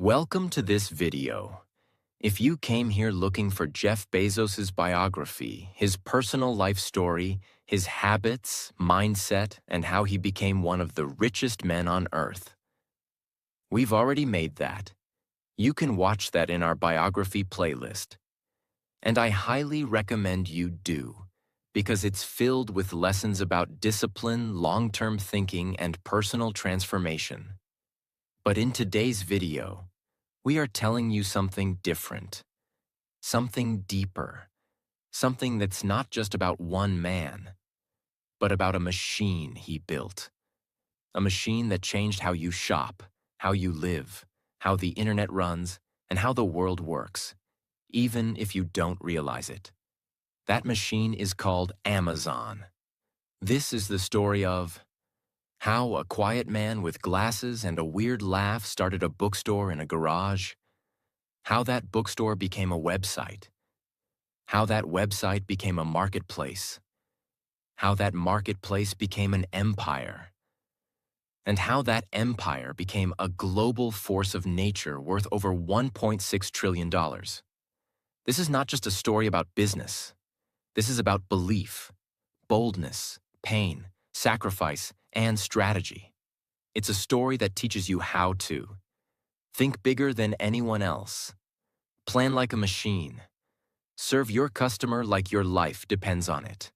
Welcome to this video. If you came here looking for Jeff Bezos' biography, his personal life story, his habits, mindset, and how he became one of the richest men on Earth, we've already made that. You can watch that in our biography playlist. And I highly recommend you do, because it's filled with lessons about discipline, long-term thinking, and personal transformation. But in today's video, we are telling you something different, something deeper, something that's not just about one man, but about a machine he built. A machine that changed how you shop, how you live, how the internet runs, and how the world works, even if you don't realize it. That machine is called Amazon. This is the story of how a quiet man with glasses and a weird laugh started a bookstore in a garage, how that bookstore became a website, how that website became a marketplace, how that marketplace became an empire, and how that empire became a global force of nature worth over $1.6 trillion. This is not just a story about business. This is about belief, boldness, pain, sacrifice, and strategy. It's a story that teaches you how to think bigger than anyone else, plan like a machine, serve your customer like your life depends on it,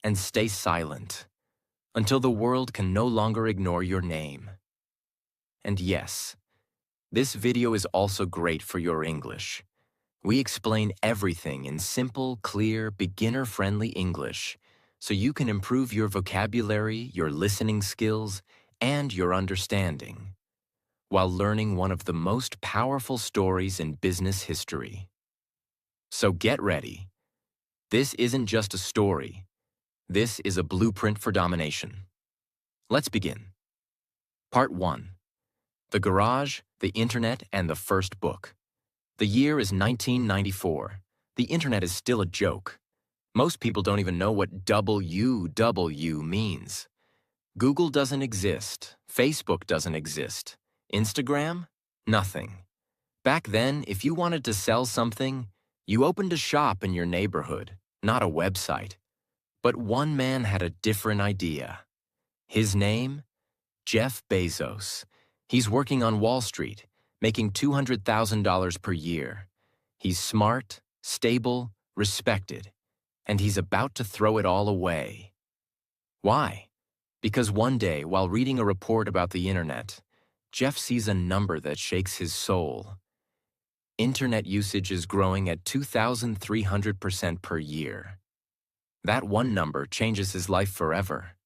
and stay silent until the world can no longer ignore your name. And yes, this video is also great for your English. We explain everything in simple, clear, beginner-friendly English, so you can improve your vocabulary, your listening skills, and your understanding, while learning one of the most powerful stories in business history. So get ready. This isn't just a story. This is a blueprint for domination. Let's begin. Part 1. The Garage, the Internet, and the First Book. The year is 1994. The Internet is still a joke. Most people don't even know what WW means. Google doesn't exist. Facebook doesn't exist. Instagram? Nothing. Back then, if you wanted to sell something, you opened a shop in your neighborhood, not a website. But one man had a different idea. His name? Jeff Bezos. He's working on Wall Street, making $200,000 per year. He's smart, stable, respected, and he's about to throw it all away. Why? Because one day, while reading a report about the internet, Jeff sees a number that shakes his soul. Internet usage is growing at 2,300% per year. That one number changes his life forever.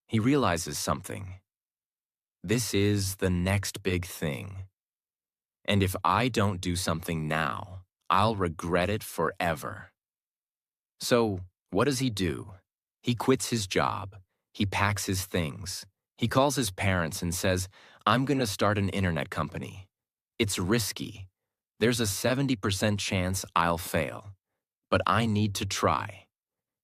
He realizes something. This is the next big thing. And if I don't do something now, I'll regret it forever. So, what does he do? He quits his job. He packs his things. He calls his parents and says, "I'm going to start an internet company. It's risky. There's a 70% chance I'll fail. But I need to try."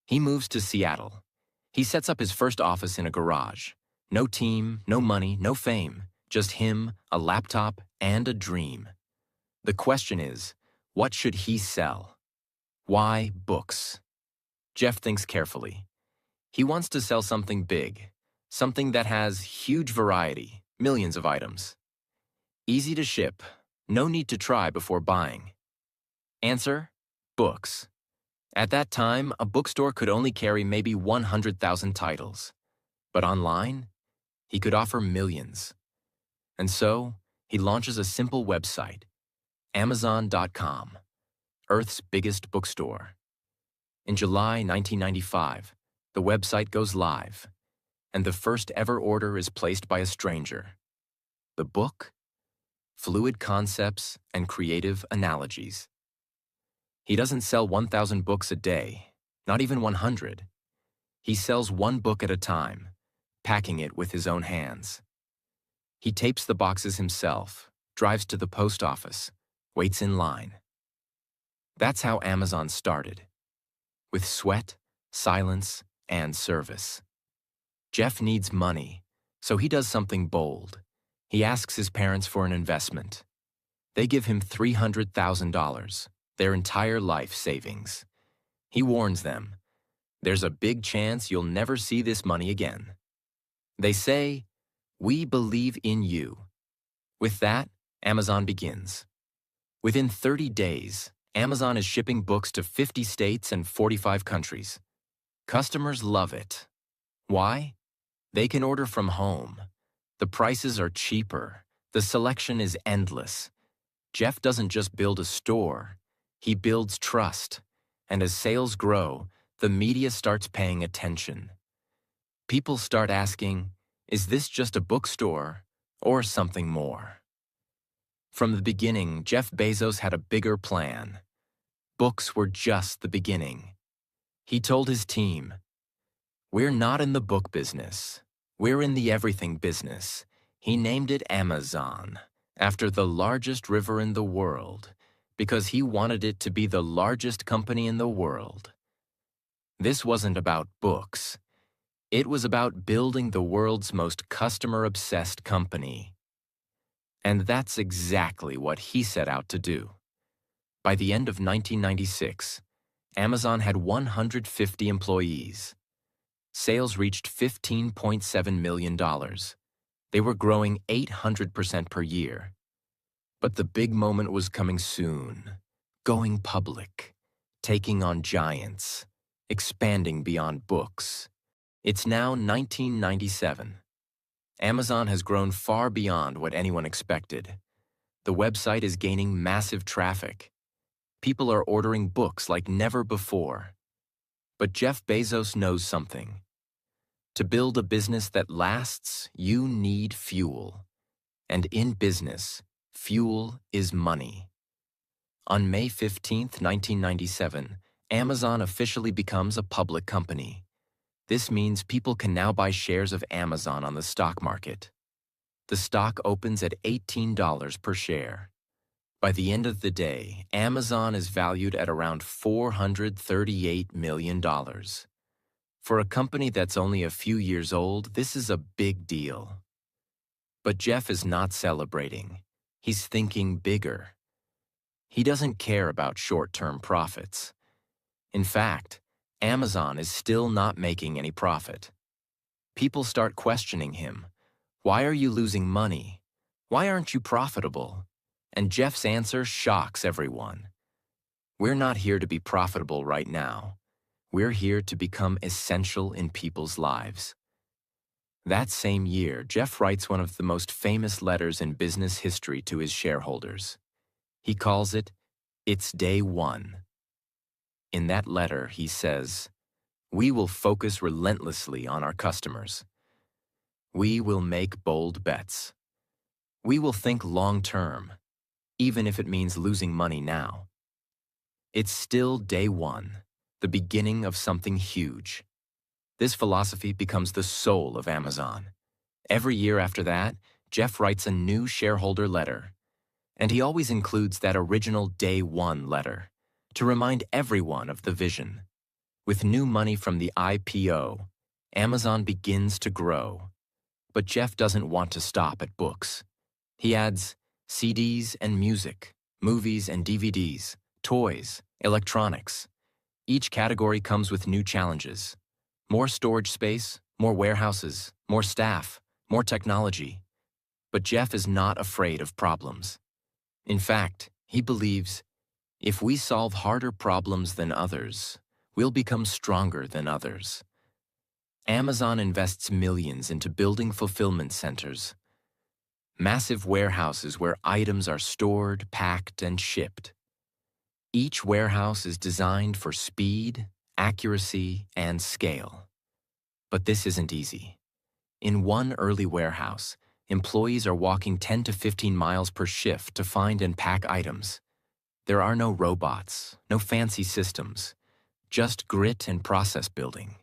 He moves to Seattle. He sets up his first office in a garage. No team, no money, no fame. Just him, a laptop, and a dream. The question is, what should he sell? Why books? Jeff thinks carefully. He wants to sell something big, something that has huge variety, millions of items. Easy to ship, no need to try before buying. Answer: books. At that time, a bookstore could only carry maybe 100,000 titles. But online, he could offer millions. And so, he launches a simple website, Amazon.com, Earth's biggest bookstore. In July 1995, the website goes live, and the first ever order is placed by a stranger. The book? Fluid Concepts and Creative Analogies. He doesn't sell 1,000 books a day, not even 100. He sells one book at a time, packing it with his own hands. He tapes the boxes himself, drives to the post office, waits in line. That's how Amazon started, with sweat, silence, and service. Jeff needs money, so he does something bold. He asks his parents for an investment. They give him $300,000, their entire life savings. He warns them, there's a big chance you'll never see this money again. They say, "We believe in you." With that, Amazon begins. Within 30 days, Amazon is shipping books to 50 states and 45 countries. Customers love it. Why? They can order from home. The prices are cheaper. The selection is endless. Jeff doesn't just build a store, he builds trust. And as sales grow, the media starts paying attention. People start asking, is this just a bookstore or something more? From the beginning, Jeff Bezos had a bigger plan. Books were just the beginning. He told his team, "We're not in the book business. We're in the everything business." He named it Amazon, after the largest river in the world, because he wanted it to be the largest company in the world. This wasn't about books. It was about building the world's most customer-obsessed company. And that's exactly what he set out to do. By the end of 1996, Amazon had 150 employees. Sales reached $15.7 million. They were growing 800% per year. But the big moment was coming soon. Going public, taking on giants, expanding beyond books. It's now 1997. Amazon has grown far beyond what anyone expected. The website is gaining massive traffic. People are ordering books like never before. But Jeff Bezos knows something. To build a business that lasts, you need fuel. And in business, fuel is money. On May 15, 1997, Amazon officially becomes a public company. This means people can now buy shares of Amazon on the stock market. The stock opens at $18 per share. By the end of the day, Amazon is valued at around $438 million. For a company that's only a few years old, this is a big deal. But Jeff is not celebrating. He's thinking bigger. He doesn't care about short-term profits. In fact, Amazon is still not making any profit. People start questioning him. Why are you losing money? Why aren't you profitable? And Jeff's answer shocks everyone. We're not here to be profitable right now. We're here to become essential in people's lives. That same year, Jeff writes one of the most famous letters in business history to his shareholders. He calls it, "It's Day One." In that letter, he says, "We will focus relentlessly on our customers. We will make bold bets. We will think long-term, even if it means losing money now." It's still day one, the beginning of something huge. This philosophy becomes the soul of Amazon. Every year after that, Jeff writes a new shareholder letter. And he always includes that original Day One letter to remind everyone of the vision. With new money from the IPO, Amazon begins to grow. But Jeff doesn't want to stop at books. He adds CDs and music, movies and DVDs, toys, electronics. Each category comes with new challenges. More storage space, more warehouses, more staff, more technology. But Jeff is not afraid of problems. In fact, he believes, if we solve harder problems than others, we'll become stronger than others. Amazon invests millions into building fulfillment centers, massive warehouses where items are stored, packed, and shipped. Each warehouse is designed for speed, accuracy, and scale. But this isn't easy. In one early warehouse, employees are walking 10 to 15 miles per shift to find and pack items. There are no robots, no fancy systems, just grit and process building.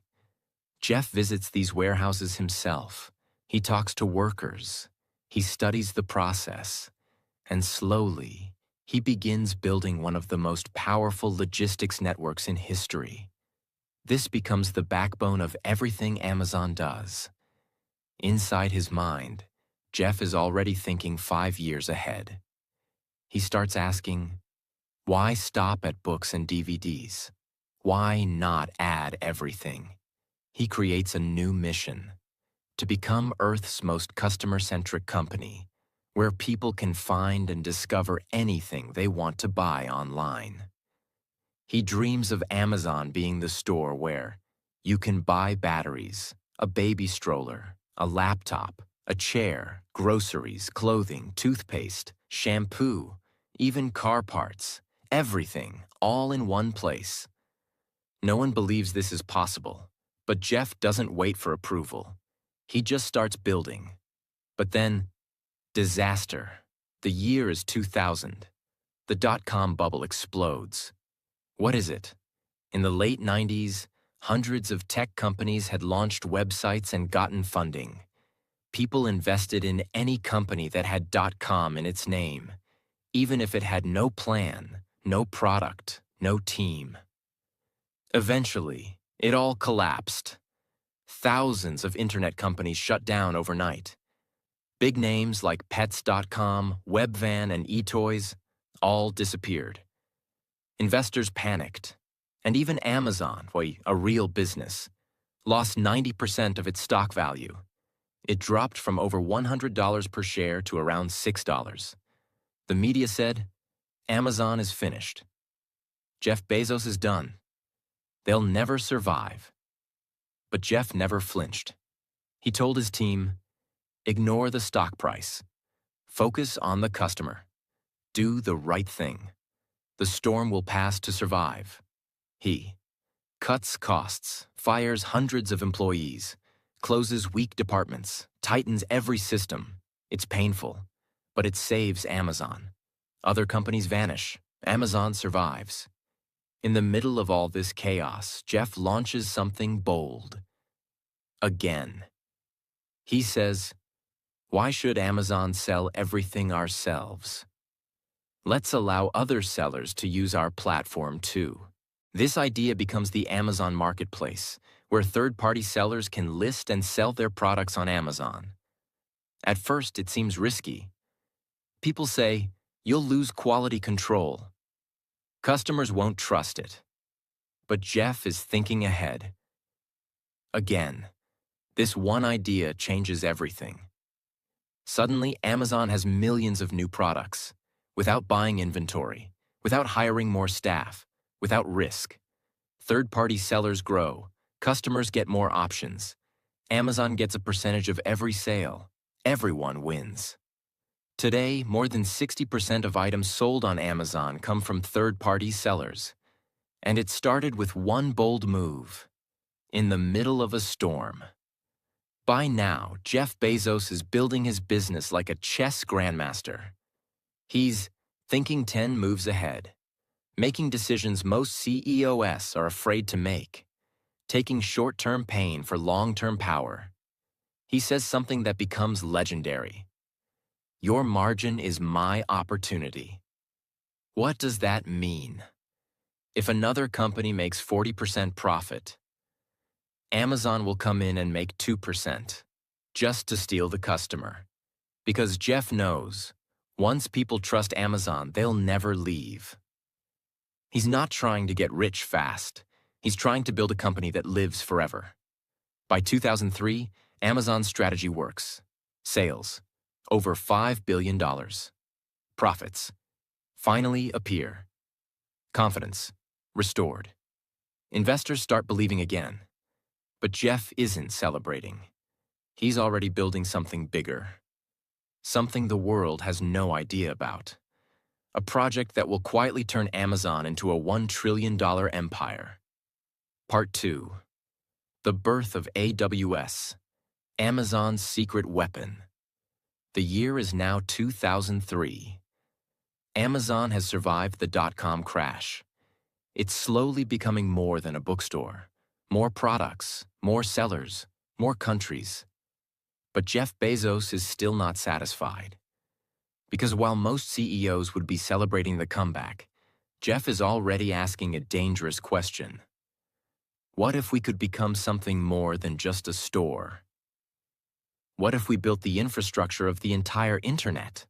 Jeff visits these warehouses himself. He talks to workers. He studies the process. And slowly, he begins building one of the most powerful logistics networks in history. This becomes the backbone of everything Amazon does. Inside his mind, Jeff is already thinking 5 years ahead. He starts asking, why stop at books and DVDs? Why not add everything? He creates a new mission: to become Earth's most customer-centric company, where people can find and discover anything they want to buy online. He dreams of Amazon being the store where you can buy batteries, a baby stroller, a laptop, a chair, groceries, clothing, toothpaste, shampoo, even car parts, everything, all in one place. No one believes this is possible, but Jeff doesn't wait for approval. He just starts building. But then, disaster. The year is 2000. The dot-com bubble explodes. What is it? In the late 90s, hundreds of tech companies had launched websites and gotten funding. People invested in any company that had .com in its name, even if it had no plan, no product, no team. Eventually, it all collapsed. Thousands of internet companies shut down overnight. Big names like Pets.com, Webvan, and eToys all disappeared. Investors panicked, and even Amazon, a real business, lost 90% of its stock value. It dropped from over $100 per share to around $6. The media said, Amazon is finished. Jeff Bezos is done. They'll never survive. But Jeff never flinched. He told his team, ignore the stock price. Focus on the customer. Do the right thing. The storm will pass to survive. He cuts costs, fires hundreds of employees, closes weak departments, tightens every system. It's painful, but it saves Amazon. Other companies vanish. Amazon survives. In the middle of all this chaos, Jeff launches something bold. Again. He says, why should Amazon sell everything ourselves? Let's allow other sellers to use our platform too. This idea becomes the Amazon marketplace, where third-party sellers can list and sell their products on Amazon. At first, it seems risky. People say, you'll lose quality control. Customers won't trust it. But Jeff is thinking ahead. Again, this one idea changes everything. Suddenly, Amazon has millions of new products, without buying inventory, without hiring more staff, without risk. Third-party sellers grow, customers get more options. Amazon gets a percentage of every sale. Everyone wins. Today, more than 60% of items sold on Amazon come from third-party sellers. And it started with one bold move. In the middle of a storm. By now, Jeff Bezos is building his business like a chess grandmaster. He's thinking 10 moves ahead, making decisions most CEOs are afraid to make, taking short-term pain for long-term power. He says something that becomes legendary. Your margin is my opportunity. What does that mean? If another company makes 40% profit, Amazon will come in and make 2%, just to steal the customer. Because Jeff knows, once people trust Amazon, they'll never leave. He's not trying to get rich fast. He's trying to build a company that lives forever. By 2003, Amazon's strategy works. Sales, over $5 billion. Profits, finally appear. Confidence, restored. Investors start believing again. But Jeff isn't celebrating. He's already building something bigger. Something the world has no idea about. A project that will quietly turn Amazon into a $1 trillion empire. Part 2. The birth of AWS, Amazon's secret weapon. The year is now 2003. Amazon has survived the dot-com crash. It's slowly becoming more than a bookstore. More products, more sellers, more countries. But Jeff Bezos is still not satisfied. Because while most CEOs would be celebrating the comeback, Jeff is already asking a dangerous question. What if we could become something more than just a store? What if we built the infrastructure of the entire internet?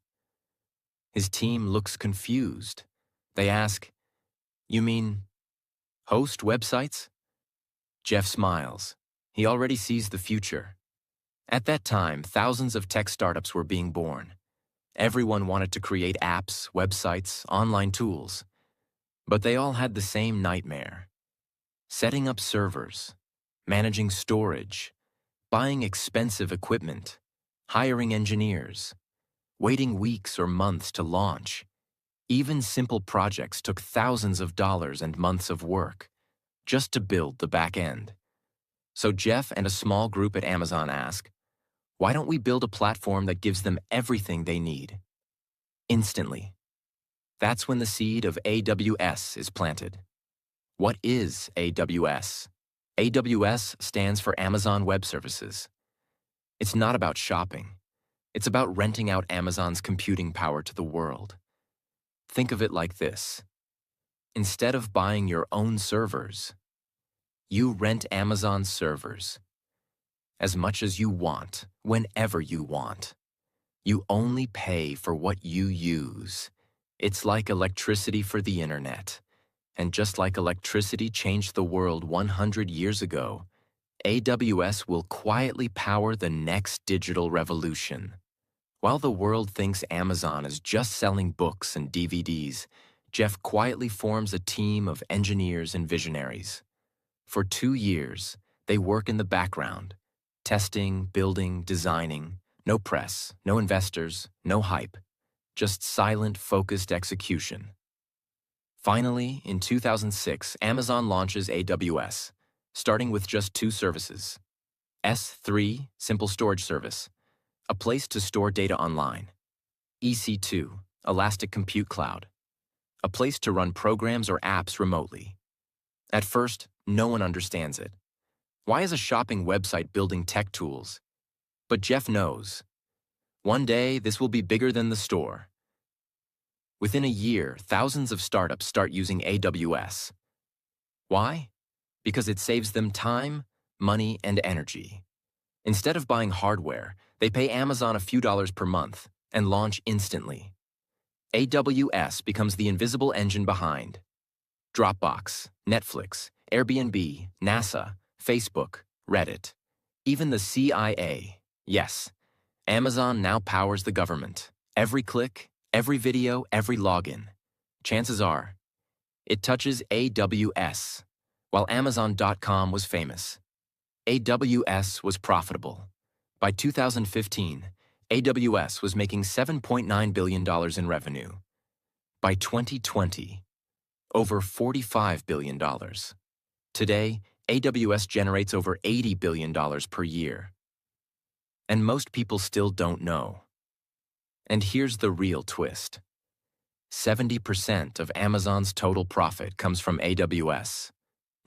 His team looks confused. They ask, "You mean host websites?" Jeff smiles. He already sees the future. At that time, thousands of tech startups were being born. Everyone wanted to create apps, websites, online tools. But they all had the same nightmare: setting up servers, managing storage, buying expensive equipment, hiring engineers, waiting weeks or months to launch. Even simple projects took thousands of dollars and months of work just to build the back end. So Jeff and a small group at Amazon ask, why don't we build a platform that gives them everything they need? Instantly. That's when the seed of AWS is planted. What is AWS? AWS stands for Amazon Web Services. It's not about shopping. It's about renting out Amazon's computing power to the world. Think of it like this. Instead of buying your own servers, you rent Amazon's servers. As much as you want, whenever you want. You only pay for what you use. It's like electricity for the internet. And just like electricity changed the world 100 years ago, AWS will quietly power the next digital revolution. While the world thinks Amazon is just selling books and DVDs, Jeff quietly forms a team of engineers and visionaries. For 2 years, they work in the background, testing, building, designing. No press, no investors, no hype. Just silent, focused execution. Finally, in 2006, Amazon launches AWS, starting with just 2 services. S3, Simple Storage Service, a place to store data online. EC2, Elastic Compute Cloud, a place to run programs or apps remotely. At first, no one understands it. Why is a shopping website building tech tools? But Jeff knows. One day, this will be bigger than the store. Within a year, thousands of startups start using AWS. Why? Because it saves them time, money, and energy. Instead of buying hardware, they pay Amazon a few dollars per month and launch instantly. AWS becomes the invisible engine behind Dropbox, Netflix, Airbnb, NASA, Facebook, Reddit, even the CIA. Yes, Amazon now powers the government. Every click, every video, every login. Chances are, it touches AWS. While Amazon.com was famous, AWS was profitable. By 2015, AWS was making $7.9 billion in revenue. By 2020, over $45 billion. Today, AWS generates over $80 billion per year. And most people still don't know. And here's the real twist. 70% of Amazon's total profit comes from AWS,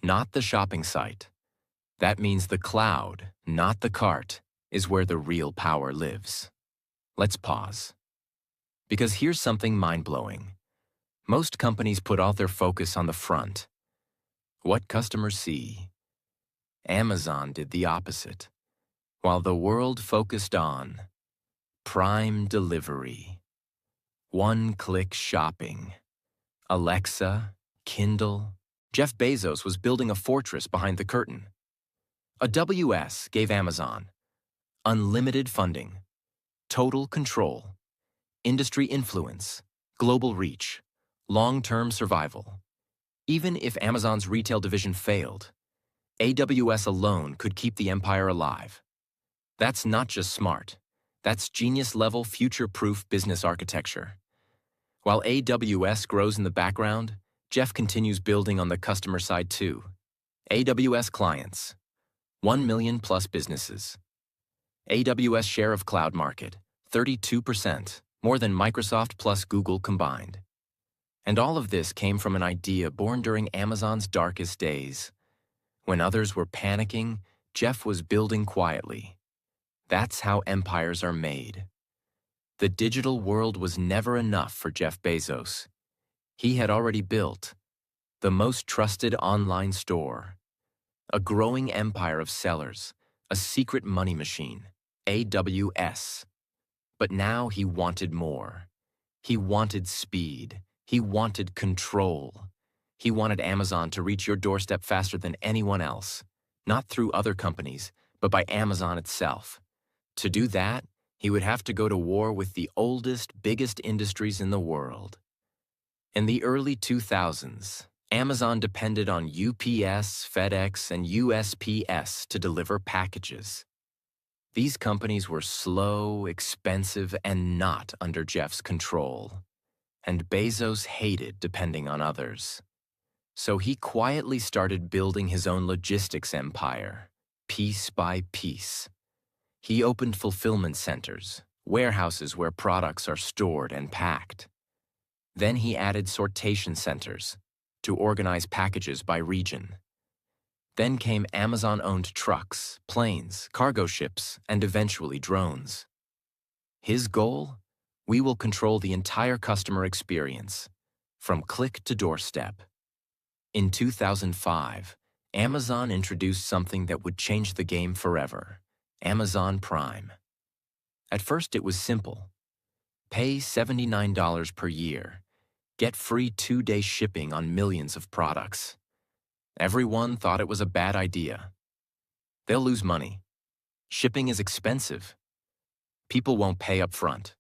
not the shopping site. That means the cloud, not the cart, is where the real power lives. Let's pause. Because here's something mind-blowing. Most companies put all their focus on the front. What customers see. Amazon did the opposite. While the world focused on Prime delivery, one-click shopping, Alexa, Kindle, Jeff Bezos was building a fortress behind the curtain. AWS gave Amazon unlimited funding, total control, industry influence, global reach, long-term survival. Even if Amazon's retail division failed, AWS alone could keep the empire alive. That's not just smart. That's genius-level, future-proof business architecture. While AWS grows in the background, Jeff continues building on the customer side too. AWS clients, 1 million plus businesses. AWS share of cloud market, 32%, more than Microsoft plus Google combined. And all of this came from an idea born during Amazon's darkest days. When others were panicking, Jeff was building quietly. That's how empires are made. The digital world was never enough for Jeff Bezos. He had already built the most trusted online store, a growing empire of sellers, a secret money machine, AWS. But now he wanted more. He wanted speed. He wanted control. He wanted Amazon to reach your doorstep faster than anyone else, not through other companies, but by Amazon itself. To do that, he would have to go to war with the oldest, biggest industries in the world. In the early 2000s, Amazon depended on UPS, FedEx, and USPS to deliver packages. These companies were slow, expensive, and not under Jeff's control. And Bezos hated depending on others. So he quietly started building his own logistics empire, piece by piece. He opened fulfillment centers, warehouses where products are stored and packed. Then he added sortation centers to organize packages by region. Then came Amazon-owned trucks, planes, cargo ships, and eventually drones. His goal? We will control the entire customer experience, from click to doorstep. In 2005, Amazon introduced something that would change the game forever: Amazon Prime. At first, it was simple. Pay $79 per year. Get free 2-day shipping on millions of products. Everyone thought it was a bad idea. They'll lose money. Shipping is expensive. People won't pay up front.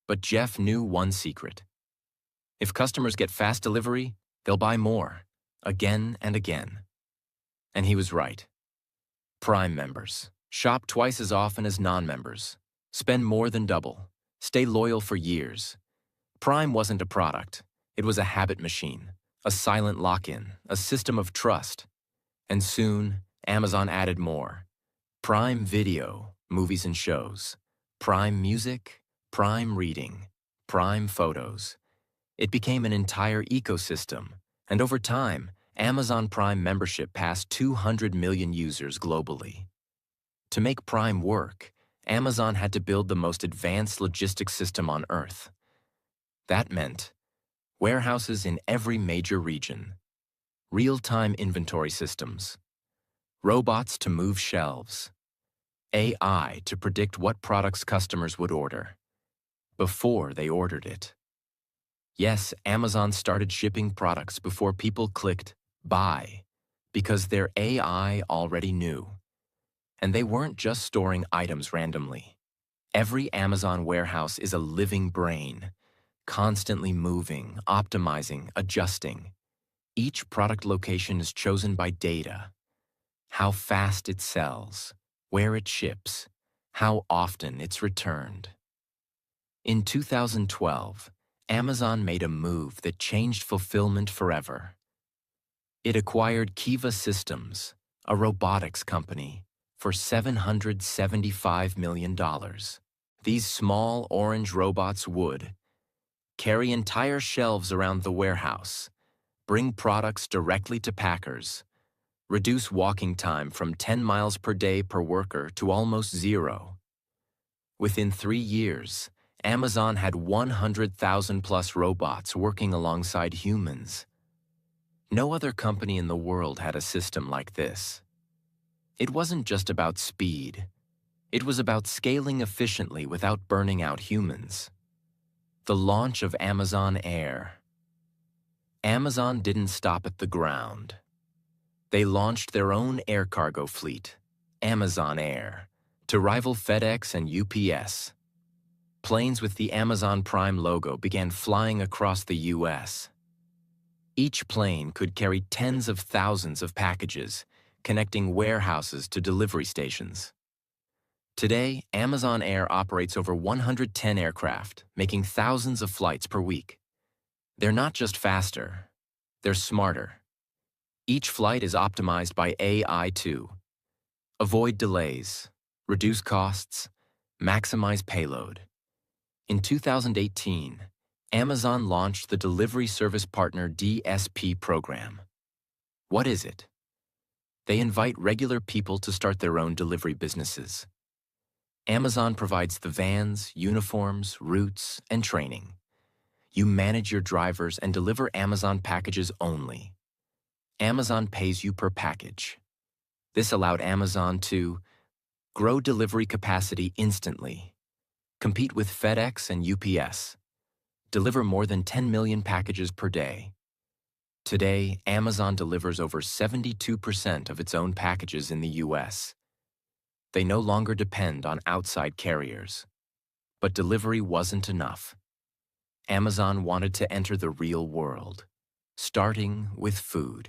But Jeff knew one secret. If customers get fast delivery, they'll buy more, again and again. And he was right. Prime members shop twice as often as non-members, spend more than double, stay loyal for years. Prime wasn't a product. It was a habit machine, a silent lock-in, a system of trust. And soon, Amazon added more. Prime Video, movies and shows. Prime Music, Prime Reading, Prime Photos. It became an entire ecosystem, and over time, Amazon Prime membership passed 200 million users globally. To make Prime work, Amazon had to build the most advanced logistics system on Earth. That meant warehouses in every major region, real-time inventory systems, robots to move shelves, AI to predict what products customers would order before they ordered it. Yes, Amazon started shipping products before people clicked buy because their AI already knew. And they weren't just storing items randomly. Every Amazon warehouse is a living brain, constantly moving, optimizing, adjusting. Each product location is chosen by data: how fast it sells, where it ships, how often it's returned. In 2012, Amazon made a move that changed fulfillment forever. It acquired Kiva Systems, a robotics company, for $775 million. These small orange robots would carry entire shelves around the warehouse, bring products directly to packers, reduce walking time from 10 miles per day per worker to almost zero. Within 3 years, Amazon had 100,000 plus robots working alongside humans. No other company in the world had a system like this. It wasn't just about speed. It was about scaling efficiently without burning out humans. The launch of Amazon Air. Amazon didn't stop at the ground. They launched their own air cargo fleet, Amazon Air, to rival FedEx and UPS. Planes with the Amazon Prime logo began flying across the U.S. Each plane could carry tens of thousands of packages, connecting warehouses to delivery stations. Today, Amazon Air operates over 110 aircraft, making thousands of flights per week. They're not just faster, they're smarter. Each flight is optimized by AI to avoid delays, reduce costs, maximize payload. In 2018, Amazon launched the Delivery Service Partner DSP program. What is it? They invite regular people to start their own delivery businesses. Amazon provides the vans, uniforms, routes, and training. You manage your drivers and deliver Amazon packages only. Amazon pays you per package. This allowed Amazon to grow delivery capacity instantly, compete with FedEx and UPS, deliver more than 10 million packages per day. Today, Amazon delivers over 72% of its own packages in the US. They no longer depend on outside carriers. But delivery wasn't enough. Amazon wanted to enter the real world, starting with food.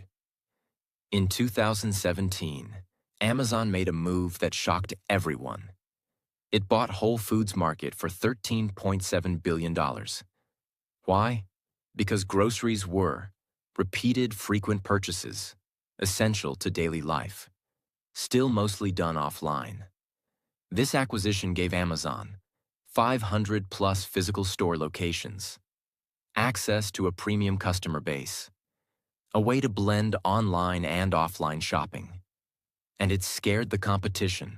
In 2017, Amazon made a move that shocked everyone. It bought Whole Foods Market for $13.7 billion. Why? Because groceries were repeated, frequent purchases, essential to daily life, still mostly done offline. This acquisition gave Amazon 500-plus physical store locations, access to a premium customer base, a way to blend online and offline shopping. And it scared the competition.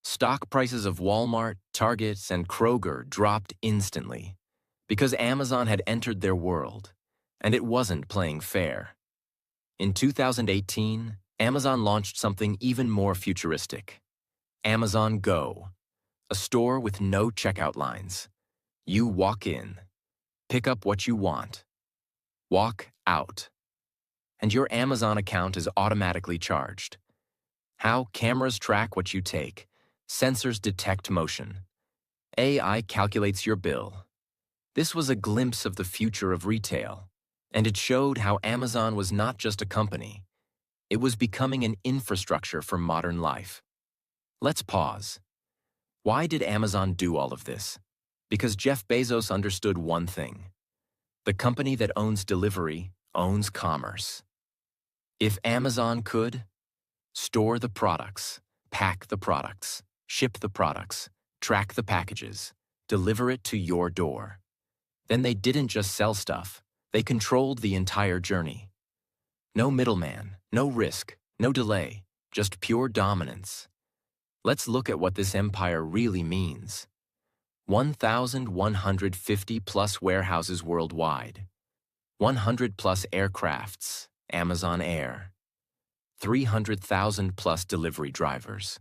Stock prices of Walmart, Target, and Kroger dropped instantly because Amazon had entered their world, and it wasn't playing fair. In 2018, Amazon launched something even more futuristic: Amazon Go, a store with no checkout lines. You walk in, pick up what you want, walk out, and your Amazon account is automatically charged. How? Cameras track what you take, sensors detect motion, AI calculates your bill. This was a glimpse of the future of retail, and it showed how Amazon was not just a company. It was becoming an infrastructure for modern life. Let's pause. Why did Amazon do all of this? Because Jeff Bezos understood one thing: the company that owns delivery owns commerce. If Amazon could store the products, pack the products, ship the products, track the packages, deliver it to your door, then they didn't just sell stuff, they controlled the entire journey. No middleman, no risk, no delay, just pure dominance. Let's look at what this empire really means. 1,150-plus warehouses worldwide, 100-plus aircrafts, Amazon Air, 300,000-plus delivery drivers,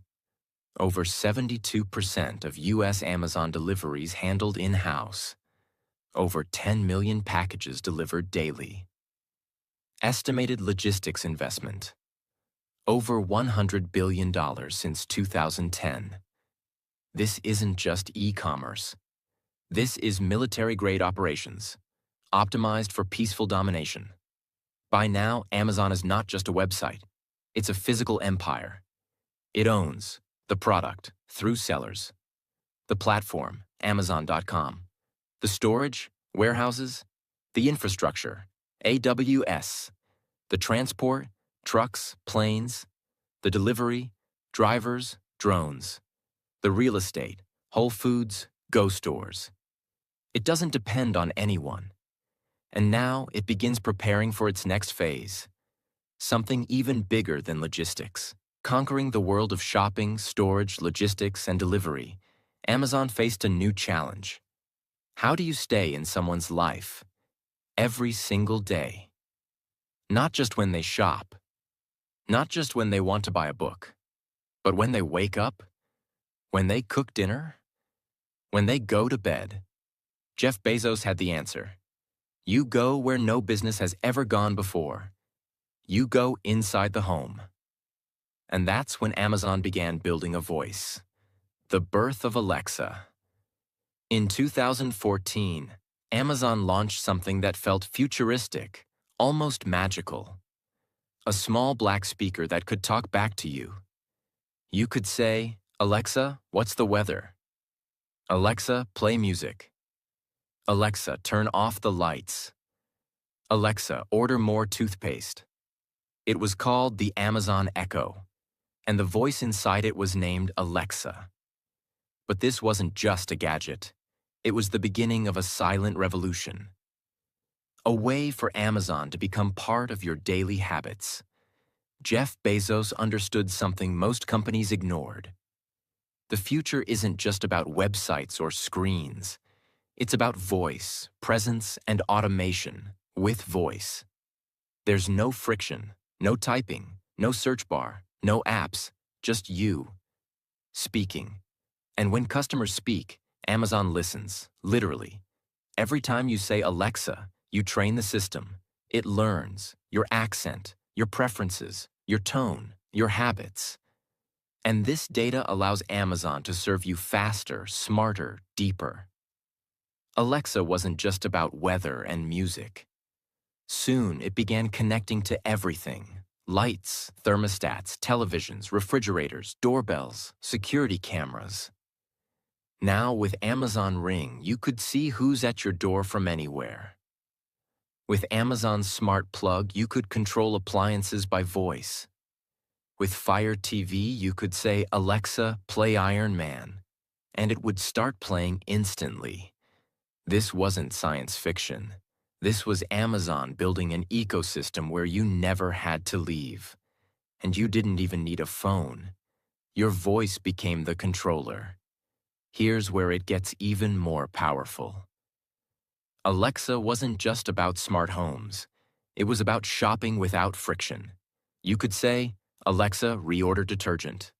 over 72% of U.S. Amazon deliveries handled in-house, over 10 million packages delivered daily. Estimated logistics investment: over $100 billion since 2010. This isn't just e-commerce. This is military-grade operations, optimized for peaceful domination. By now, Amazon is not just a website. It's a physical empire. It owns the product through sellers, the platform, Amazon.com, the storage, warehouses, the infrastructure, AWS, the transport, trucks, planes, the delivery, drivers, drones, the real estate, Whole Foods, Go stores. It doesn't depend on anyone. And now it begins preparing for its next phase, something even bigger than logistics. Conquering the world of shopping, storage, logistics, and delivery, Amazon faced a new challenge. How do you stay in someone's life every single day? Not just when they shop, not just when they want to buy a book, but when they wake up, when they cook dinner, when they go to bed. Jeff Bezos had the answer. You go where no business has ever gone before. You go inside the home. And that's when Amazon began building a voice. The birth of Alexa. In 2014, Amazon launched something that felt futuristic, almost magical. A small black speaker that could talk back to you. You could say, "Alexa, what's the weather?" "Alexa, play music." "Alexa, turn off the lights." "Alexa, order more toothpaste." It was called the Amazon Echo, and the voice inside it was named Alexa. But this wasn't just a gadget. It was the beginning of a silent revolution. A way for Amazon to become part of your daily habits. Jeff Bezos understood something most companies ignored. The future isn't just about websites or screens. It's about voice, presence, and automation with voice. There's no friction, no typing, no search bar, no apps, just you speaking. And when customers speak, Amazon listens, literally. Every time you say Alexa, you train the system. It learns your accent, your preferences, your tone, your habits. And this data allows Amazon to serve you faster, smarter, deeper. Alexa wasn't just about weather and music. Soon, it began connecting to everything: lights, thermostats, televisions, refrigerators, doorbells, security cameras. Now, with Amazon Ring, you could see who's at your door from anywhere. With Amazon Smart Plug, you could control appliances by voice. With Fire TV, you could say, "Alexa, play Iron Man," and it would start playing instantly. This wasn't science fiction. This was Amazon building an ecosystem where you never had to leave. And you didn't even need a phone. Your voice became the controller. Here's where it gets even more powerful. Alexa wasn't just about smart homes. It was about shopping without friction. You could say, "Alexa, reorder detergent."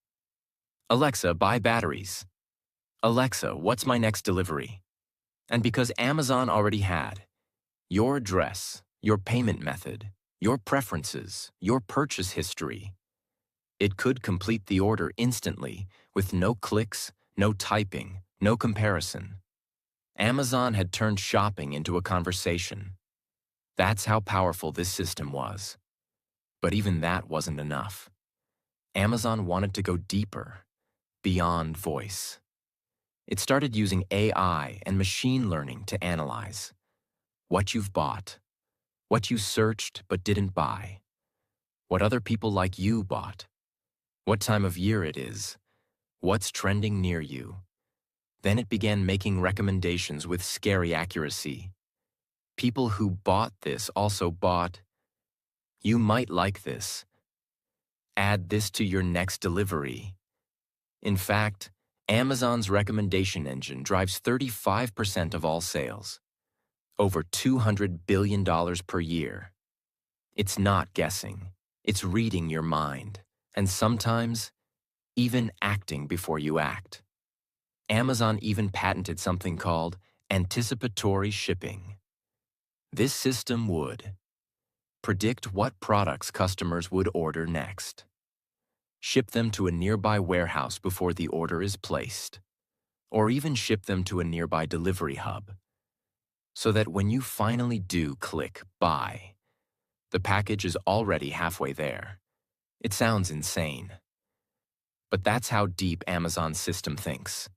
"Alexa, buy batteries." "Alexa, what's my next delivery?" And because Amazon already had your address, your payment method, your preferences, your purchase history, it could complete the order instantly with no clicks, no typing, no comparison. Amazon had turned shopping into a conversation. That's how powerful this system was. But even that wasn't enough. Amazon wanted to go deeper, beyond voice. It started using AI and machine learning to analyze what you've bought, what you searched but didn't buy, what other people like you bought, what time of year it is, what's trending near you. Then it began making recommendations with scary accuracy. People who bought this also bought, "You might like this. Add this to your next delivery." In fact, Amazon's recommendation engine drives 35% of all sales, over $200 billion per year. It's not guessing. It's reading your mind, and sometimes even acting before you act. Amazon even patented something called anticipatory shipping. This system would predict what products customers would order next, ship them to a nearby warehouse before the order is placed, or even ship them to a nearby delivery hub, so that when you finally do click buy, the package is already halfway there. It sounds insane. But that's how deep Amazon's system thinks.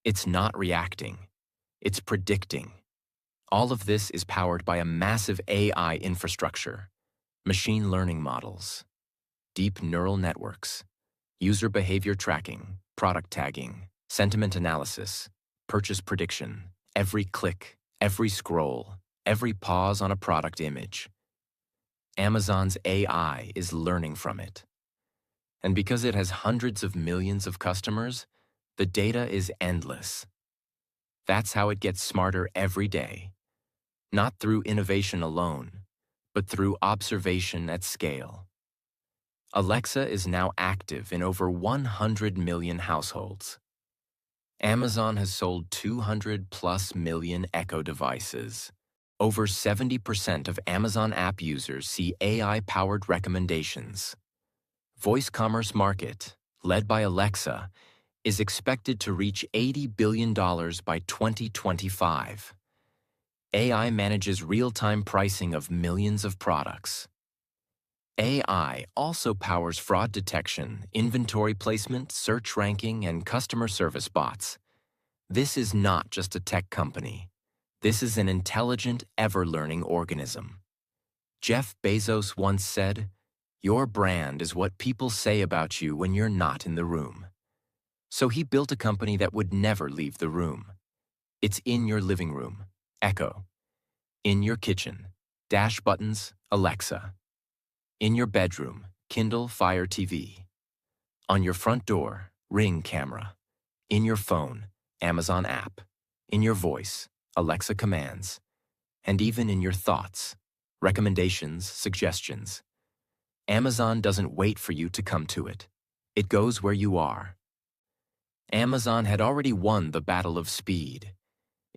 It's not reacting. It's predicting. All of this is powered by a massive AI infrastructure, machine learning models, deep neural networks, user behavior tracking, product tagging, sentiment analysis, purchase prediction, every click, every scroll, every pause on a product image. Amazon's AI is learning from it. And because it has hundreds of millions of customers, the data is endless. That's how it gets smarter every day. Not through innovation alone, but through observation at scale. Alexa is now active in over 100 million households. Amazon has sold 200+ million Echo devices. Over 70% of Amazon app users see AI-powered recommendations. Voice commerce market, led by Alexa, is expected to reach $80 billion by 2025. AI manages real-time pricing of millions of products. AI also powers fraud detection, inventory placement, search ranking, and customer service bots. This is not just a tech company. This is an intelligent, ever-learning organism. Jeff Bezos once said, "Your brand is what people say about you when you're not in the room." So he built a company that would never leave the room. It's in your living room, Echo. In your kitchen, dash buttons, Alexa. In your bedroom, Kindle Fire TV. On your front door, Ring camera. In your phone, Amazon app. In your voice, Alexa commands. And even in your thoughts, recommendations, suggestions. Amazon doesn't wait for you to come to it. It goes where you are. Amazon had already won the battle of speed.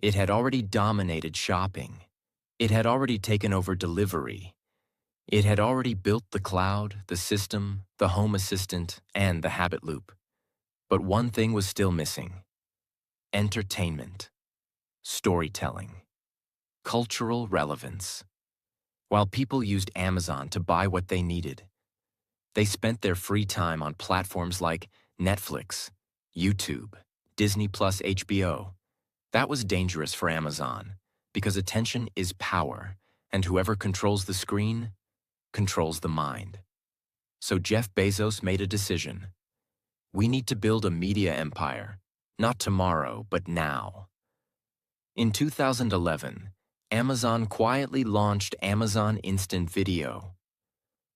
It had already dominated shopping. It had already taken over delivery. It had already built the cloud, the system, the home assistant, and the habit loop. But one thing was still missing: entertainment, storytelling, cultural relevance. While people used Amazon to buy what they needed, they spent their free time on platforms like Netflix, YouTube, Disney Plus, HBO. That was dangerous for Amazon because attention is power, and whoever controls the screen controls the mind. So Jeff Bezos made a decision. We need to build a media empire, not tomorrow, but now. In 2011, Amazon quietly launched Amazon Instant Video,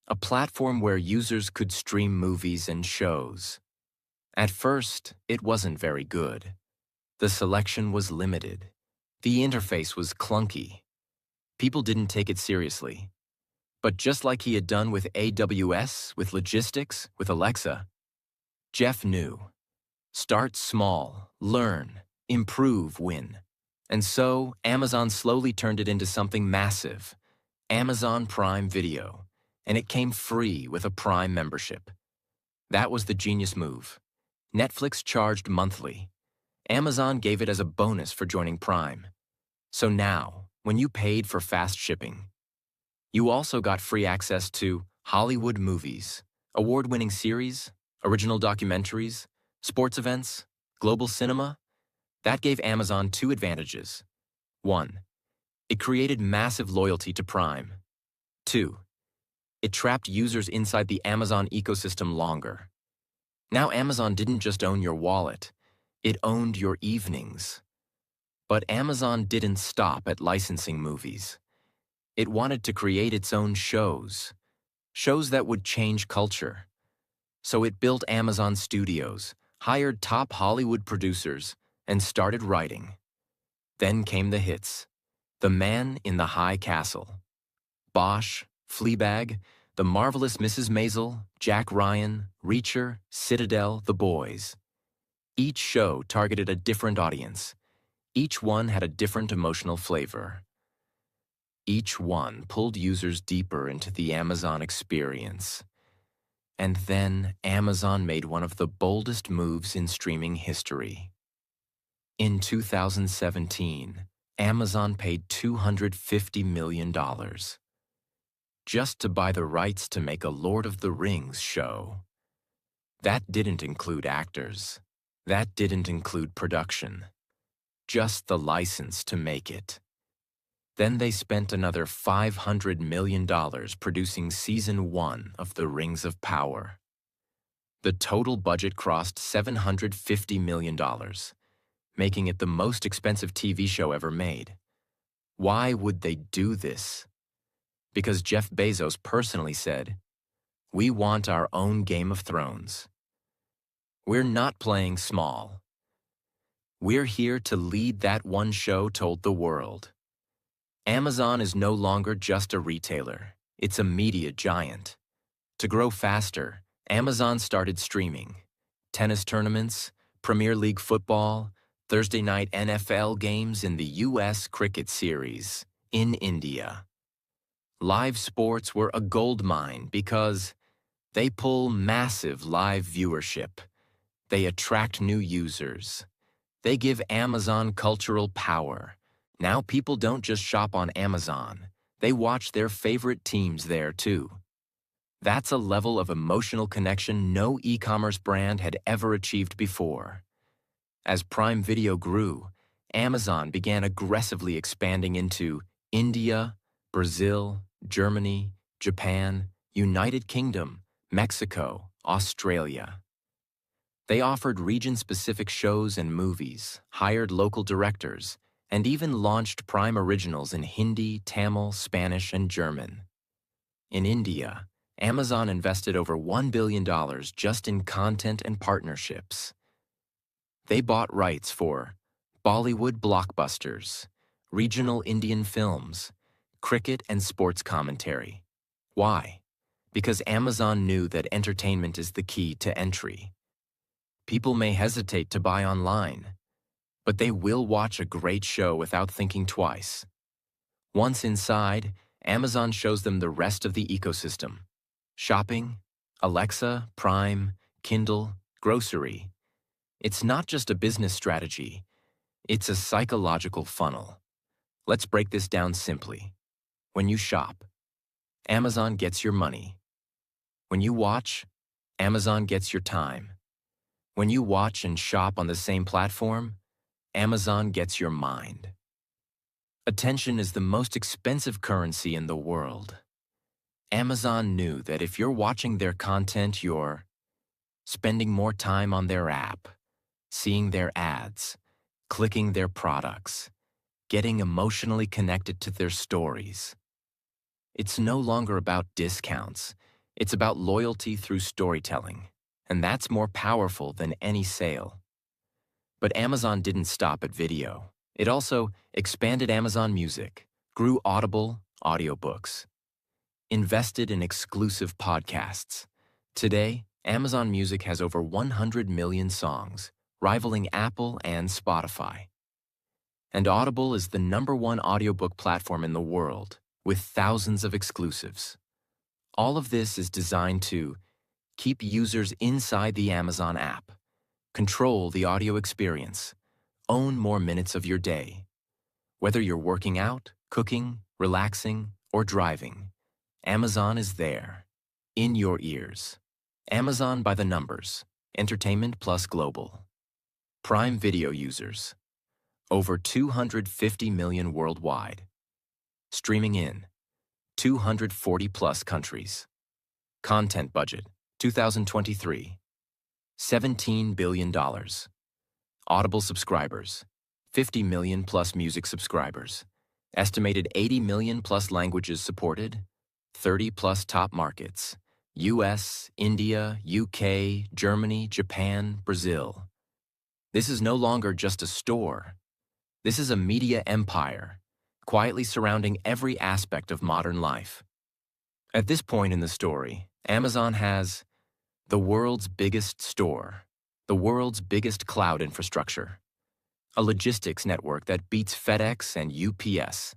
a platform where users could stream movies and shows. At first, it wasn't very good. The selection was limited. The interface was clunky. People didn't take it seriously. But just like he had done with AWS, with logistics, with Alexa, Jeff knew: start small, learn, improve, win. And so, Amazon slowly turned it into something massive: Amazon Prime Video. And it came free with a Prime membership. That was the genius move. Netflix charged monthly. Amazon gave it as a bonus for joining Prime. So now, when you paid for fast shipping, you also got free access to Hollywood movies, award-winning series, original documentaries, sports events, global cinema. That gave Amazon two advantages. 1. It created massive loyalty to Prime. 2. It trapped users inside the Amazon ecosystem longer. Now Amazon didn't just own your wallet, it owned your evenings. But Amazon didn't stop at licensing movies. It wanted to create its own shows that would change culture. So it built Amazon Studios, hired top Hollywood producers, and started writing. Then came the hits: The Man in the High Castle, Bosch, Fleabag, The Marvelous Mrs. Maisel, Jack Ryan, Reacher, Citadel, The Boys. Each show targeted a different audience. Each one had a different emotional flavor. Each one pulled users deeper into the Amazon experience. And then Amazon made one of the boldest moves in streaming history. In 2017, Amazon paid $250 million just to buy the rights to make a Lord of the Rings show. That didn't include actors. That didn't include production. Just the license to make it. Then they spent another $500 million producing Season 1 of The Rings of Power. The total budget crossed $750 million, making it the most expensive TV show ever made. Why would they do this? Because Jeff Bezos personally said, "We want our own Game of Thrones. We're not playing small. We're here to lead that one show told the world." Amazon is no longer just a retailer. It's a media giant. To grow faster, Amazon started streaming. Tennis tournaments, Premier League football, Thursday night NFL games in the US Cricket Series, in India. Live sports were a goldmine because they pull massive live viewership. They attract new users. They give Amazon cultural power. Now people don't just shop on Amazon. They watch their favorite teams there too. That's a level of emotional connection no e-commerce brand had ever achieved before. As Prime Video grew, Amazon began aggressively expanding into India, Brazil, Germany, Japan, United Kingdom, Mexico, Australia. They offered region-specific shows and movies, hired local directors, and even launched Prime Originals in Hindi, Tamil, Spanish, and German. In India, Amazon invested over $1 billion just in content and partnerships. They bought rights for Bollywood blockbusters, regional Indian films, cricket and sports commentary. Why? Because Amazon knew that entertainment is the key to entry. People may hesitate to buy online. but they will watch a great show without thinking twice. Once inside, Amazon shows them the rest of the ecosystem. Shopping, Alexa, Prime, Kindle, grocery. It's not just a business strategy, it's a psychological funnel. Let's break this down simply. When you shop, Amazon gets your money. When you watch, Amazon gets your time. When you watch and shop on the same platform, Amazon gets your mind. Attention is the most expensive currency in the world. Amazon knew that if you're watching their content, you're spending more time on their app, seeing their ads, clicking their products, getting emotionally connected to their stories. It's no longer about discounts. It's about loyalty through storytelling, and that's more powerful than any sale. But Amazon didn't stop at video. It also expanded Amazon Music, grew Audible audiobooks, invested in exclusive podcasts. Today, Amazon Music has over 100 million songs, rivaling Apple and Spotify. And Audible is the #1 audiobook platform in the world, with thousands of exclusives. All of this is designed to keep users inside the Amazon app, control the audio experience, own more minutes of your day. Whether you're working out, cooking, relaxing, or driving, Amazon is there, in your ears. Amazon by the numbers, entertainment plus global. Prime Video users, over 250 million worldwide. Streaming in 240 plus countries. Content budget, 2023, $17 billion. Audible subscribers, 50 million plus music subscribers. Estimated 80 million plus languages supported, 30 plus top markets. US, India, UK, Germany, Japan, Brazil. This is no longer just a store. This is a media empire, quietly surrounding every aspect of modern life. At this point in the story, Amazon has the world's biggest store, the world's biggest cloud infrastructure, a logistics network that beats FedEx and UPS,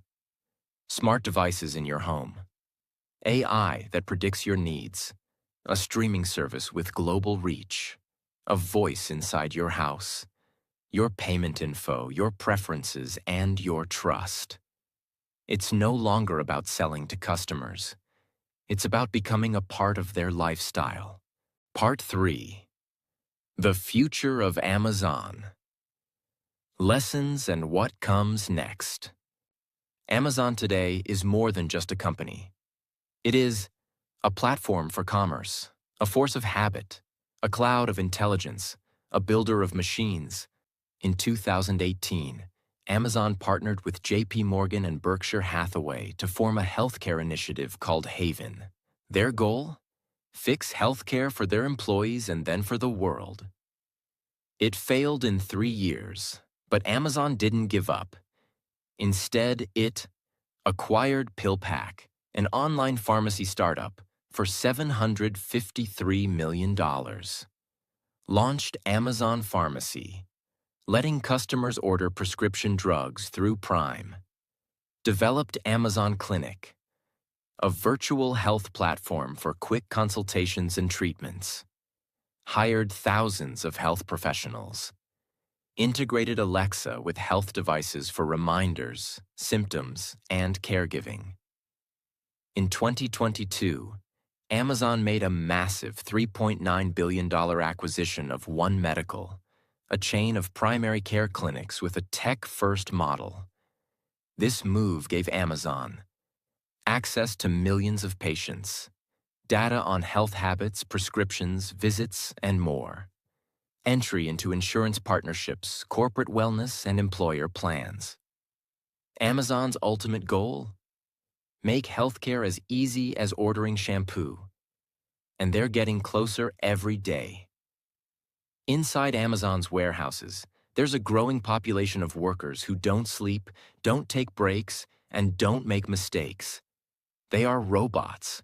smart devices in your home, AI that predicts your needs, a streaming service with global reach, a voice inside your house, your payment info, your preferences, and your trust. It's no longer about selling to customers. It's about becoming a part of their lifestyle. Part 3. The Future of Amazon. Lessons and what comes next. Amazon today is more than just a company. It is a platform for commerce, a force of habit, a cloud of intelligence, a builder of machines. In 2018, Amazon partnered with JP Morgan and Berkshire Hathaway to form a healthcare initiative called Haven. Their goal? Fix healthcare for their employees and then for the world. It failed in 3 years, but Amazon didn't give up. Instead, it acquired PillPack, an online pharmacy startup, for $753 million. Launched Amazon Pharmacy, letting customers order prescription drugs through Prime. Developed Amazon Clinic, a virtual health platform for quick consultations and treatments. Hired thousands of health professionals. Integrated Alexa with health devices for reminders, symptoms, and caregiving. In 2022, Amazon made a massive $3.9 billion acquisition of One Medical, a chain of primary care clinics with a tech-first model. This move gave Amazon access to millions of patients, data on health habits, prescriptions, visits, and more. Entry into insurance partnerships, corporate wellness, and employer plans. Amazon's ultimate goal? Make healthcare as easy as ordering shampoo. And they're getting closer every day. Inside Amazon's warehouses, there's a growing population of workers who don't sleep, don't take breaks, and don't make mistakes. They are robots,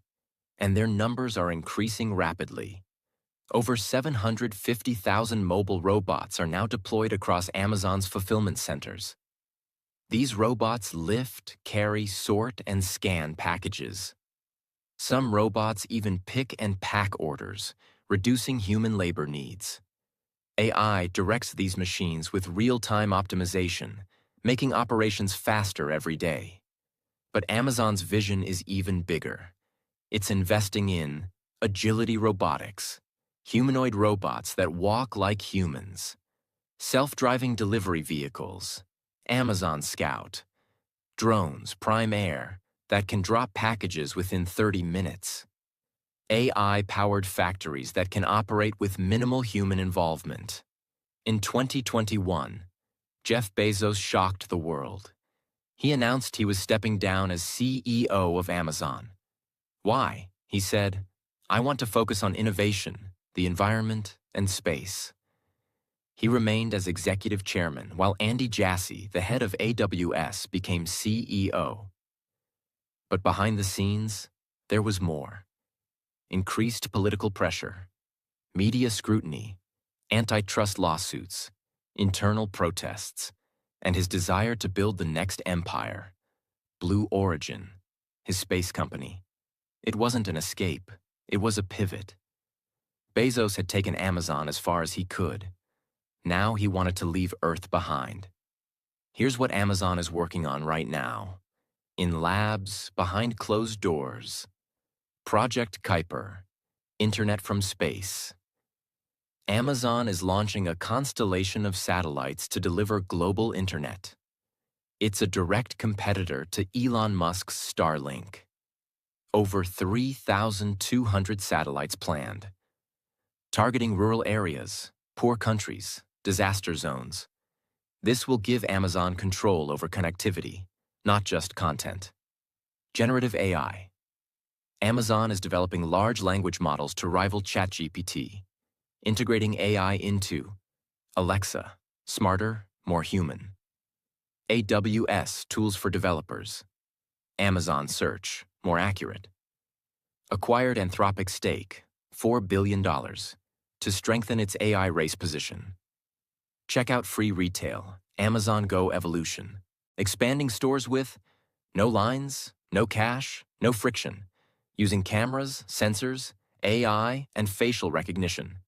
and their numbers are increasing rapidly. Over 750,000 mobile robots are now deployed across Amazon's fulfillment centers. These robots lift, carry, sort, and scan packages. Some robots even pick and pack orders, reducing human labor needs. AI directs these machines with real-time optimization, making operations faster every day. But Amazon's vision is even bigger. It's investing in agility robotics, humanoid robots that walk like humans, self-driving delivery vehicles, Amazon Scout, drones, Prime Air, that can drop packages within 30 minutes, AI-powered factories that can operate with minimal human involvement. In 2021, Jeff Bezos shocked the world. He announced he was stepping down as CEO of Amazon. Why? He said, "I want to focus on innovation, the environment, and space." He remained as executive chairman while Andy Jassy, the head of AWS, became CEO. But behind the scenes, there was more. Increased political pressure, media scrutiny, antitrust lawsuits, internal protests, and his desire to build the next empire, Blue Origin, his space company. It wasn't an escape, it was a pivot. Bezos had taken Amazon as far as he could. Now he wanted to leave Earth behind. Here's what Amazon is working on right now. In labs, behind closed doors. Project Kuiper, Internet from Space. Amazon is launching a constellation of satellites to deliver global internet. It's a direct competitor to Elon Musk's Starlink. Over 3,200 satellites planned, targeting rural areas, poor countries, disaster zones. This will give Amazon control over connectivity, not just content. Generative AI. Amazon is developing large language models to rival ChatGPT, integrating AI into Alexa, smarter, more human. AWS, tools for developers. Amazon Search, more accurate. Acquired Anthropic stake, $4 billion, to strengthen its AI race position. Checkout free retail, Amazon Go evolution. Expanding stores with no lines, no cash, no friction, using cameras, sensors, AI, and facial recognition.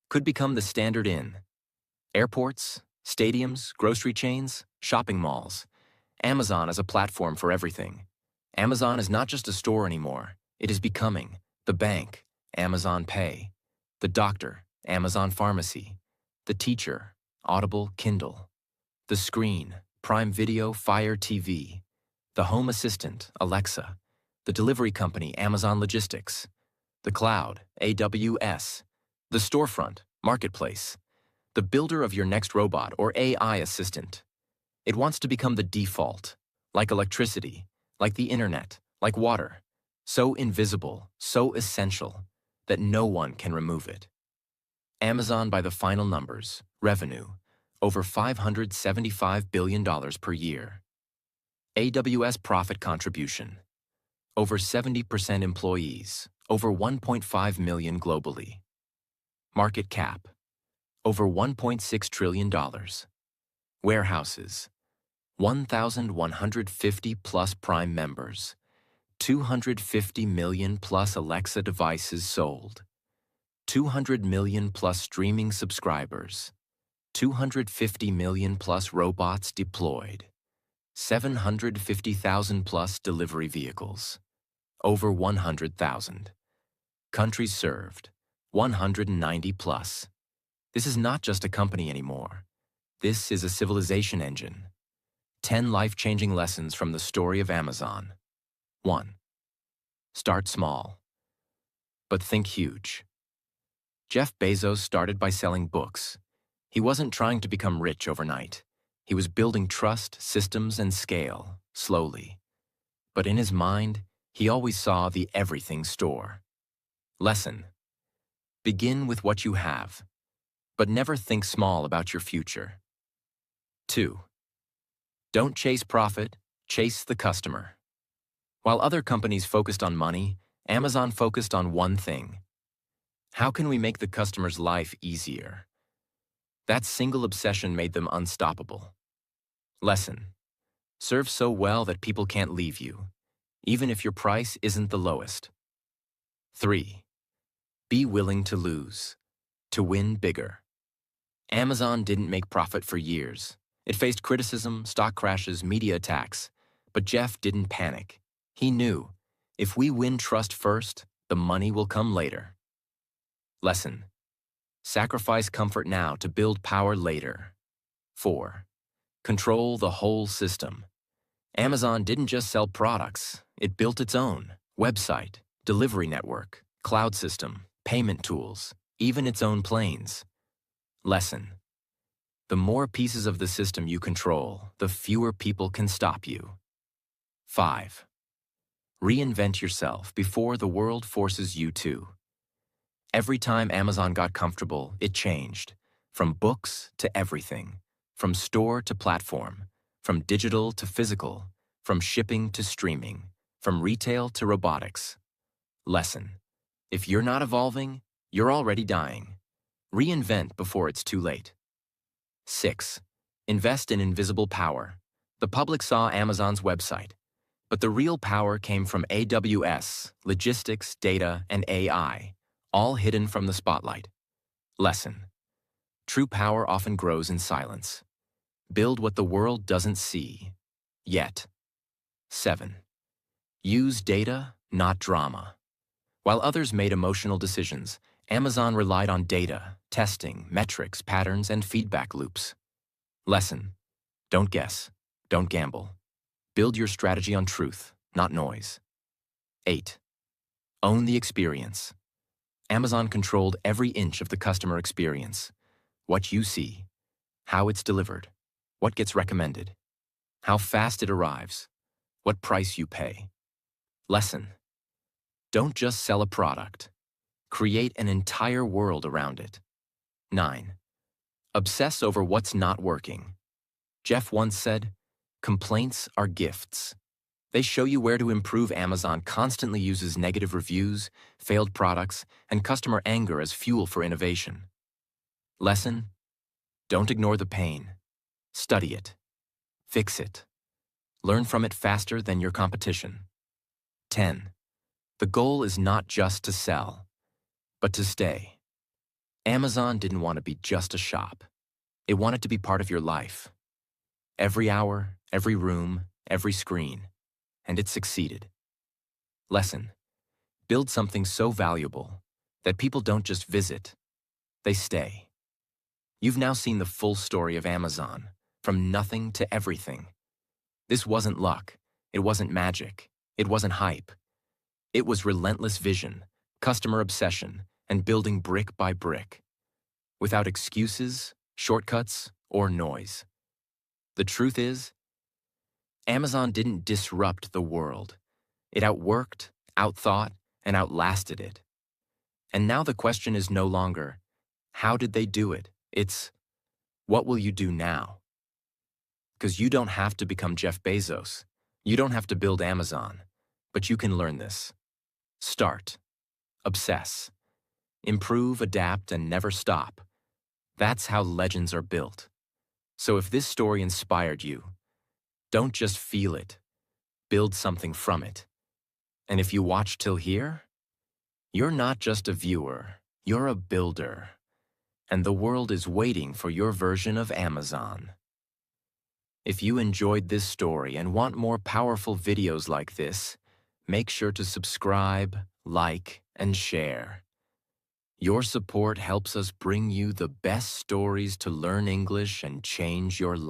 Could become the standard in airports, stadiums, grocery chains, shopping malls. Amazon as a platform for everything. Amazon is not just a store anymore. It is becoming the bank, Amazon Pay, the doctor, Amazon Pharmacy, the teacher, Audible, Kindle, the screen, Prime Video, Fire TV, the home assistant, Alexa, the delivery company, Amazon Logistics, the cloud, AWS, the storefront, Marketplace, the builder of your next robot or AI assistant. It wants to become the default, like electricity, like the internet, like water, so invisible, so essential, that no one can remove it. Amazon, by the final numbers, revenue, over $575 billion per year. AWS profit contribution, over 70% employees, over 1.5 million globally. Market cap, over $1.6 trillion. Warehouses, 1,150 plus Prime members, 250 million plus Alexa devices sold, 200 million plus streaming subscribers, 250 million plus robots deployed, 750,000 plus delivery vehicles, over 100,000. Countries served, 190 plus. This is not just a company anymore. This is a civilization engine. 10 life-changing lessons from the story of Amazon. 1. Start small, but think huge. Jeff Bezos started by selling books. He wasn't trying to become rich overnight. He was building trust, systems, and scale, slowly. But in his mind, he always saw the everything store. Lesson. Begin with what you have, but never think small about your future. 2. Don't chase profit, chase the customer. While other companies focused on money, Amazon focused on one thing: How can we make the customer's life easier? That single obsession made them unstoppable. Lesson: serve so well that people can't leave you, even if your price isn't the lowest. 3. Be willing to lose, to win bigger. Amazon didn't make profit for years. It faced criticism, stock crashes, media attacks. But Jeff didn't panic. He knew, if we win trust first, the money will come later. Lesson: sacrifice comfort now to build power later. 4. Control the whole system. Amazon didn't just sell products, it built its own website, delivery network, cloud system, payment tools, even its own planes. Lesson: the more pieces of the system you control, the fewer people can stop you. 5. Reinvent yourself before the world forces you to. Every time Amazon got comfortable, it changed. From books to everything. From store to platform. From digital to physical. From shipping to streaming. From retail to robotics. Lesson: if you're not evolving, you're already dying. Reinvent before it's too late. 6. Invest in invisible power. The public saw Amazon's website, but the real power came from AWS, logistics, data, and AI, all hidden from the spotlight. Lesson: true power often grows in silence. Build what the world doesn't see yet. 7. Use data, not drama. While others made emotional decisions, Amazon relied on data, testing, metrics, patterns, and feedback loops. Lesson: don't guess, don't gamble. Build your strategy on truth, not noise. 8. Own the experience. Amazon controlled every inch of the customer experience. What you see, how it's delivered, what gets recommended, how fast it arrives, what price you pay. Lesson: don't just sell a product. Create an entire world around it. 9. Obsess over what's not working. Jeff once said, complaints are gifts. They show you where to improve. Amazon constantly uses negative reviews, failed products, and customer anger as fuel for innovation. Lesson: don't ignore the pain. Study it. Fix it. Learn from it faster than your competition. 10. The goal is not just to sell, but to stay. Amazon didn't want to be just a shop. It wanted to be part of your life. Every hour, every room, every screen. And it succeeded. Lesson: build something so valuable that people don't just visit, they stay. You've now seen the full story of Amazon, from nothing to everything. This wasn't luck. It wasn't magic. It wasn't hype. It was relentless vision, customer obsession, and building brick by brick, without excuses, shortcuts, or noise. The truth is, Amazon didn't disrupt the world. It outworked, outthought, and outlasted it. And now the question is no longer, how did they do it? It's, what will you do now? Because you don't have to become Jeff Bezos. You don't have to build Amazon. But you can learn this. Start. Obsess. Improve, adapt, and never stop. That's how legends are built. So if this story inspired you, don't just feel it. Build something from it. And if you watch till here, you're not just a viewer, you're a builder. And the world is waiting for your version of Amazon. If you enjoyed this story and want more powerful videos like this, make sure to subscribe, like, and share. Your support helps us bring you the best stories to learn English and change your life.